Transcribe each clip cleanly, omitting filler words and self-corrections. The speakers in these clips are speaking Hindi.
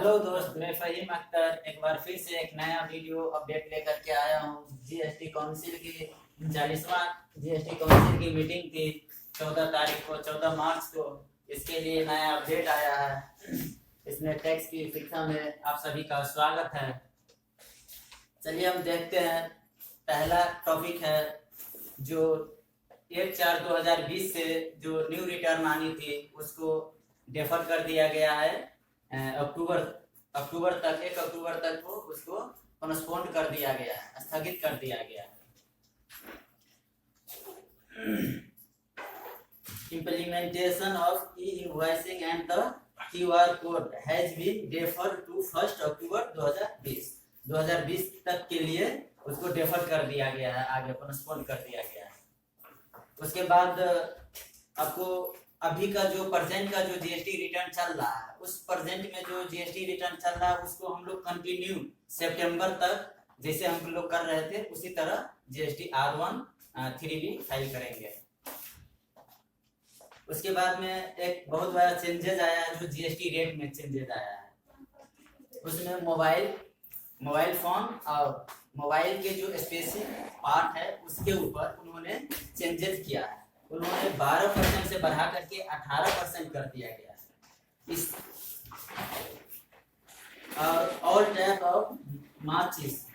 हेलो दोस्त, मैं फहीम अख्तर एक बार फिर से एक नया वीडियो अपडेट लेकर के आया हूँ। जीएसटी काउंसिल की 39वां जीएसटी काउंसिल की मीटिंग थी 14 तारीख को, 14 मार्च को। इसके लिए नया अपडेट आया है। इसमें टैक्स की शिक्षा में आप सभी का स्वागत है। चलिए हम देखते हैं। पहला टॉपिक है जो 1/4/2020 से जो न्यू रिटर्न आनी थी उसको डेफर कर दिया गया है। अक्टूबर तक 1 अक्टूबर तक को उसको पोस्टपोन कर दिया गया है, स्थगित कर दिया गया है। Implementation of e-invoicing and the QR code has been deferred to 1 अक्टूबर 2020 तक के लिए उसको डेफर कर दिया गया है, आगे पोस्टपोन कर दिया गया है। उसके बाद आपको अभी का जो प्रेजेंट का जो जीएसटी रिटर्न चल रहा है, उस प्रेजेंट में जो जीएसटी रिटर्न चल रहा है उसको हम लोग कंटिन्यू सितंबर तक जैसे हम लोग कर रहे थे उसी तरह जीएसटी R1 3B फाइल करेंगे। उसके बाद में एक बहुत बड़ा चेंजेस आया है, जो जीएसटी रेट में चेंजेस आया है। उसमें मोबाइल फोन और मोबाइल के जो स्पेसिफिक पार्ट है उसके ऊपर उन्होंने चेंजेस किया है। उन्होंने 12% से बढ़ा करके 18% कर दिया गया है। इस ऑल टाइप ऑफ माचिस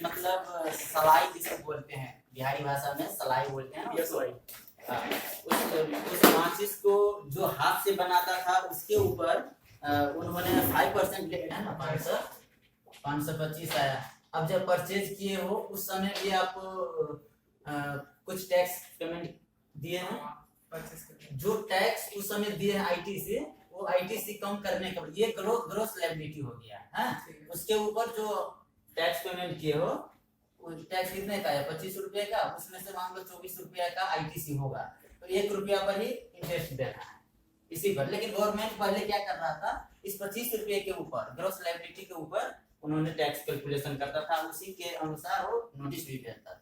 मतलब सलाई जिसे बोलते हैं, बिहारी भाषा में सलाई बोलते हैं ना। उस माचिस को जो हाथ से बनाता था उसके ऊपर उन्होंने 5% ले लिया ना, 525 आया। अब जब परचेज किए हो उस समय भी आप कुछ टैक्स पेमेंट दिए हैं। जो टैक्स उस समय दिए हैं आईटीसी, वो आईटीसी कम करने के बाद ये ग्रोस लायबिलिटी हो गया है। उसके ऊपर जो टैक्स पेमेंट किए हो वो टैक्स कितने का है, 25 रुपए का, उसमें से मान लो 24 रुपया का आईटीसी होगा, तो 1 रुपया पर ही इंटरेस्ट देना है इसी पर। लेकिन गवर्नमेंट पहले क्या कर रहा था, इस 25 रुपये के ऊपर ग्रोस लायबिलिटी के ऊपर उन्होंने टैक्स कैलकुलेशन करता था, उसी के अनुसार वो नोटिस भी भेजता था।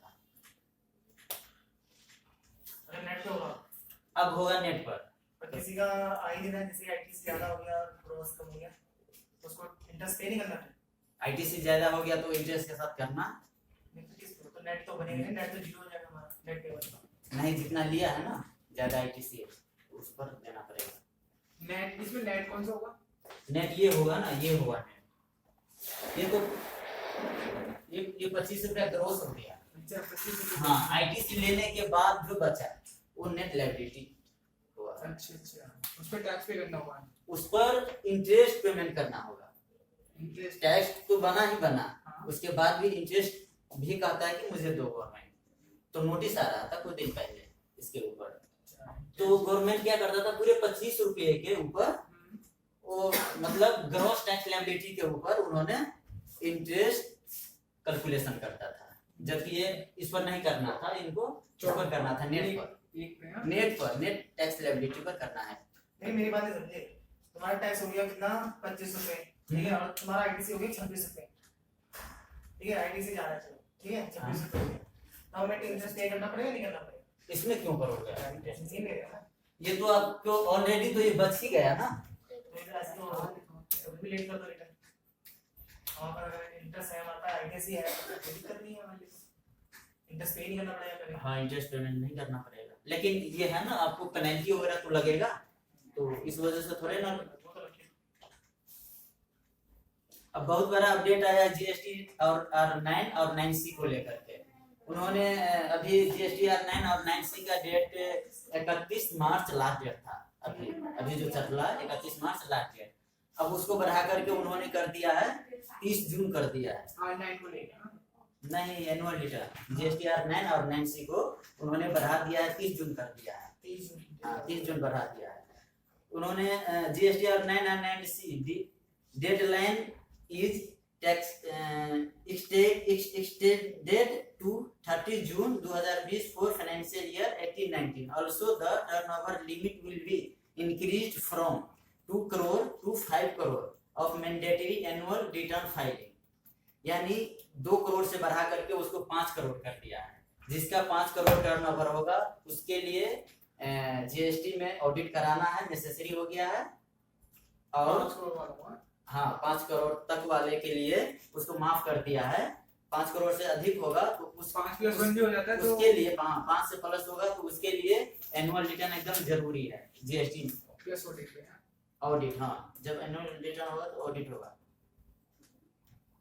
नेट पे होगा, अब होगा नेट पर। किसी का आई देना, जैसे आईटीसी ज्यादा हो गया और ग्रोस कम हो गया, उसको इंटरेस्ट पे नहीं करना है। आईटीसी ज्यादा हो गया तो इंटरेस्ट के साथ करना नहीं तो किस तो नेट तो बनेगा, नेट तो जीरो हो जाएगा हमारा, नेट पे बनेगा नहीं। जितना लिया है ना ज्यादा आईटीसी उस पर देना पड़ेगा। नेट इसमें नेट कौन सा होगा? नेट ये होगा ना, ये होगा नेट। ये तो ये 25 रुपया ग्रोस हो गया। अच्छा 25। हाँ, आईटीसी लेने के बाद जो बचा वो नेट लायबिलिटी हुआ। अच्छा उस पर टैक्स पे करना होगा, उस पर इंटरेस्ट पेमेंट करना होगा। इंटरेस्ट टैक्स तो बना ही बना, हाँ। उसके बाद भी इंटरेस्ट भी कहता है कि मुझे दो गवर्नमेंट। तो नोटिस आ रहा था कुछ दिन पहले इसके ऊपर। तो गवर्नमेंट क्या करता था, पूरे 25 रुपये के ऊपर वो मतलब ग्रॉस टैक्स लायबिलिटी के ऊपर उन्होंने इंटरेस्ट कैलकुलेशन करता था, जबकि ये इस पर नहीं करना था, इनको ऊपर करना था, नेट टैक्स लायबिलिटी पर करना है। नहीं मेरी बात समझे, तुम्हारा टैक्स हो गया कितना, 25 रुपए, ठीक है, और तुम्हारा आईटीसी हो गया 26 रुपए, ठीक है, आईटीसी जा रहा है, चलो ठीक है 26 रुपए, गवर्नमेंट इंटरेस्ट पे करना पड़ेगा नहीं करना पड़ेगा? इसमें क्यों करोगे? नहीं मेरा ये तो आपको ऑलरेडी तो ये बच ही गया ना। तो भी लेट कर दो रिटर्न, और अगर इंटरेस्ट है हमारे पास, आईटीसी है तो कोई दिक्कत नहीं है हमारे लिए, इंटरेस्ट पे नहीं करना पड़ेगा कभी। हाँ, इंटरेस्ट पेमेंट नहीं करना पड़ेगा, लेकिन ये है ना आपको पेनल्टी वगैरह तो लगेगा, तो इस वजह से थोड़े ना। अब बहुत बड़ा अपडेट आया जीएसटी और R9 और 9C को लेकर के। उन्होंने अभी जीएसटी R9 और 9C का डेट 31 मार्च लास्ट डेट था। अभी जो चल रहा है 31 मार्च लास्ट डेट, अब उसको बढ़ा करके उन्होंने कर दिया है 30 जून कर दिया है। R9 को लेकर नहीं, एनुअल रिटर्न जीएसटी R9 और 9C को उन्होंने बढ़ा दिया है, 30 जून कर दिया है। 30 जून बढ़ा दिया है उन्होंने। जीएसटी R9 और 9C deadline is tax extended to 30 June 2020 for financial year 18-19. Also, the turnover limit will be increased from 2 crore to 5 crore of mandatory annual return filing. यानी 2 करोड़ से बढ़ा करके उसको 5 करोड़ कर दिया है। जिसका 5 करोड़ टर्नओवर होगा उसके लिए जीएसटी में ऑडिट कराना है, नेसेसरी हो गया है। और हाँ 5 करोड़ तक वाले के लिए उसको माफ कर दिया है। 5 करोड़ से अधिक होगा तो उस 5+1 भी हो जाता है तो उसके लिए 5 से प्लस होगा तो उसके लिए एनुअल रिटर्न एकदम जरूरी है। जीएसटी प्लस ऑडिट पे। ऑडिट, हाँ जब एनुअल रिटर्न होगा तो ऑडिट होगा।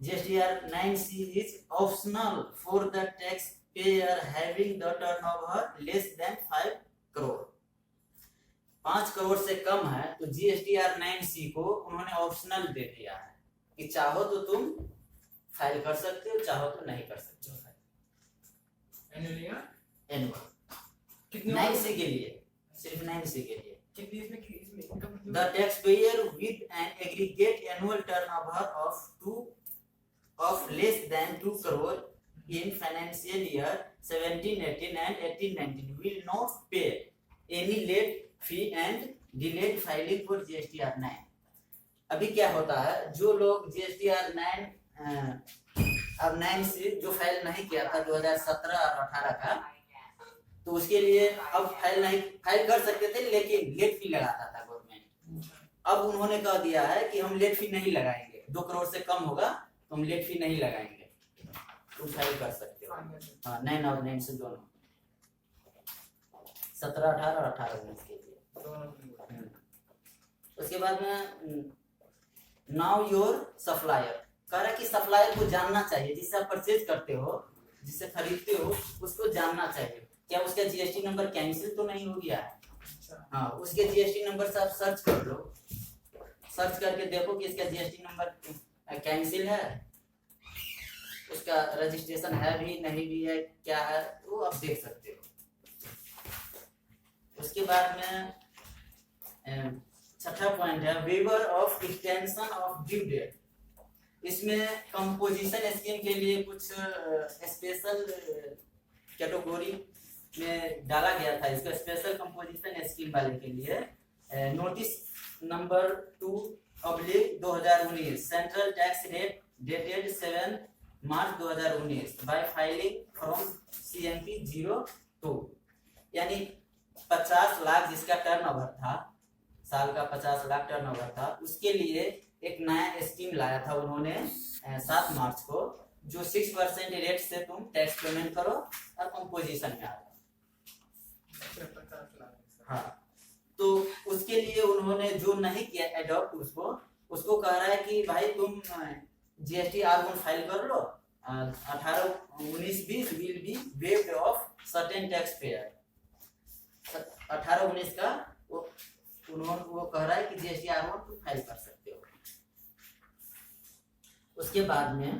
GSTR 9C is optional for the taxpayer having the turnover less than 5 crore. 5 crore से कम है तो GSTR 9C को उन्होंने ऑप्शनल दे दिया है कि चाहो तो तुम फाइल कर सकते हो, चाहो तो नहीं कर सकते हो। एनुअल कितनी 9C के लिए, सिर्फ 9C के लिए। कितनी इसमें income? The taxpayer with an aggregate annual turnover of less than 2 crore in financial year 17-18 and 18-19 will not pay any late fee and delayed filing for GSTR 9। अभी क्या होता है, जो लोग GSTR 9 अब 9 से जो फाइल नहीं किया था 2017 और 18 का, तो उसके लिए अब फाइल कर सकते थे लेकिन लेट फी लगाता था गवर्नमेंट। अब उन्होंने कह दिया है कि हम लेट फी नहीं लगाएंगे, 2 करोड़ से कम होगा तो हम लेट फी नहीं लगाएंगे, तुम फाइल कर सकते हो। हाँ 9 और 9 से दोनों, 17, 18 और 18, 19 के लिए। उसके बाद में नाउ योर सप्लायर कह रहा है कि सप्लायर को जानना चाहिए, जिससे आप परचेज करते हो, जिससे खरीदते हो, उसको जानना चाहिए क्या उसका जीएसटी नंबर कैंसिल तो नहीं हो गया है। हाँ उसके जीएसटी नंबर से आप सर्च कर लो, सर्च करके देखो कि इसका जीएसटी नंबर कैंसिल है, उसका रजिस्ट्रेशन है भी नहीं भी है क्या है, वो आप देख सकते हो। उसके बाद में छठा पॉइंट है waiver of extension of due date. इसमें कंपोजिशन स्कीम के लिए कुछ स्पेशल कैटेगरी में डाला गया था। इसका स्पेशल कंपोजिशन स्कीम वाले के लिए notice number 2/2019 central tax rate dated 7 March 2019 bye filing from CMP 02, यानी 50 लाख जिसका टर्नओवर था, साल का 50 लाख टर्नओवर था, उसके लिए एक नया स्कीम लाया था उन्होंने 7 मार्च को, जो 6% रेट से तुम टैक्स पेमेंट करो और कंपोजिशन में आ जाओ। हाँ तो उसके लिए उन्होंने जो नहीं किया एडॉप्ट, उसको कह रहा है कि भाई तुम GST R1 फाइल कर लो, 18-19-20 will be waived of certain tax payer. 18-19 का वो कह रहा है कि GST R1 तुम फाइल कर सकते हो। उसके बाद में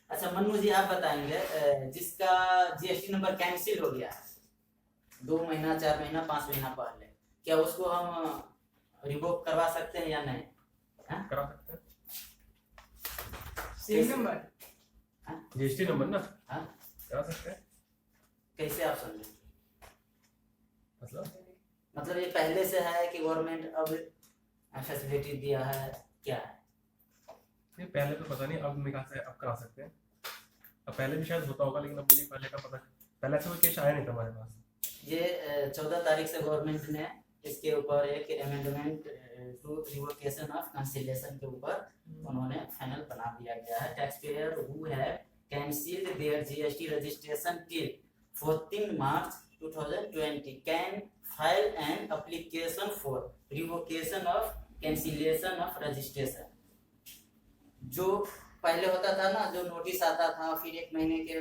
अच्छा मनु जी आप बताएंगे, जिसका GST नंबर कैंसिल हो गया है 2 महीना 4 महीना 5 महीना पहले, क्या उसको हम रिवोक करवा सकते हैं या नहीं? करा सकते हैं। सेम नंबर जीएसटी नंबर ना, हाँ करा सकते हैं। कैसे आप समझे? मतलब ये पहले से है कि गवर्नमेंट अब फैसिलिटी दिया है, क्या है? नहीं पहले तो पता नहीं, अब मेरे ख्याल से अब करा सकते हैं। अब पहले भी शायद होता होगा लेकिन अब मुझे पहले का पता, पहले ऐसा कोई केस आया नहीं था हमारे पास। ये 14 तारीख से गवर्नमेंट ने इसके ऊपर एक amendment to revocation of cancellation के ऊपर उन्होंने फाइनल बना दिया गया है। Tax payer who have cancelled their GST registration till 14 March 2020 can file an application for revocation of cancellation of registration. जो पहले होता था ना, जो नोटिस आता था फिर 1 महीने के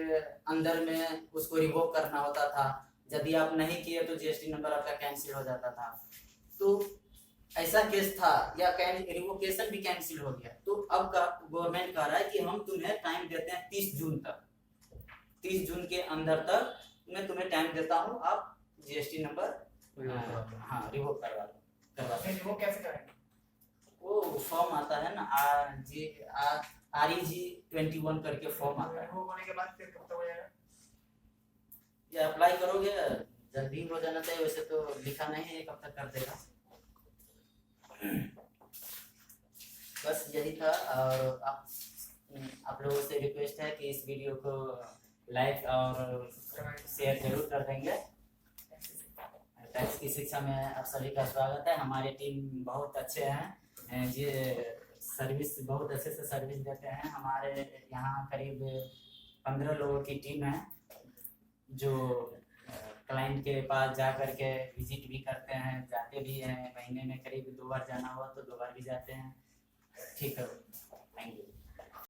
अंदर में उसको रिवोक करना होता था, यदि आप नहीं किए तो जीएसटी नंबर आपका कैंसिल हो जाता था। तो ऐसा केस था या रिवोकेशन भी कैंसिल हो गया, तो अब का गवर्नमेंट कह रहा है कि हम तुम्हें टाइम देते हैं 30 जून तक, 30 जून के अंदर तक मैं तुम्हें टाइम देता हूँ, आप जीएसटी नंबर हाँ रिवोक करवा लो। वो कैसे करेंगे? वो फॉर्म आता है ना REG 21 करके फॉर्म आता है, वो होने के बाद फिर कब तक हो जाएगा? ये अप्लाई करोगे जल्दी हो जाना चाहिए, वैसे तो लिखा नहीं है कब तक कर देगा। बस यही था। और आप लोगों से रिक्वेस्ट है कि इस वीडियो को लाइक और शेयर जरूर कर देंगे। टैक्स की शिक्षा में आप सभी का स्वागत है। हमारी टीम बहुत अच्छे हैं, ये सर्विस बहुत अच्छे से सर्विस देते हैं। हमारे यहाँ करीब 15 लोगों की टीम है जो क्लाइंट के पास जा कर के विजिट भी करते हैं, जाते भी हैं। महीने में करीब 2 बार जाना हुआ तो 2 बार भी जाते हैं। ठीक है, थैंक यू।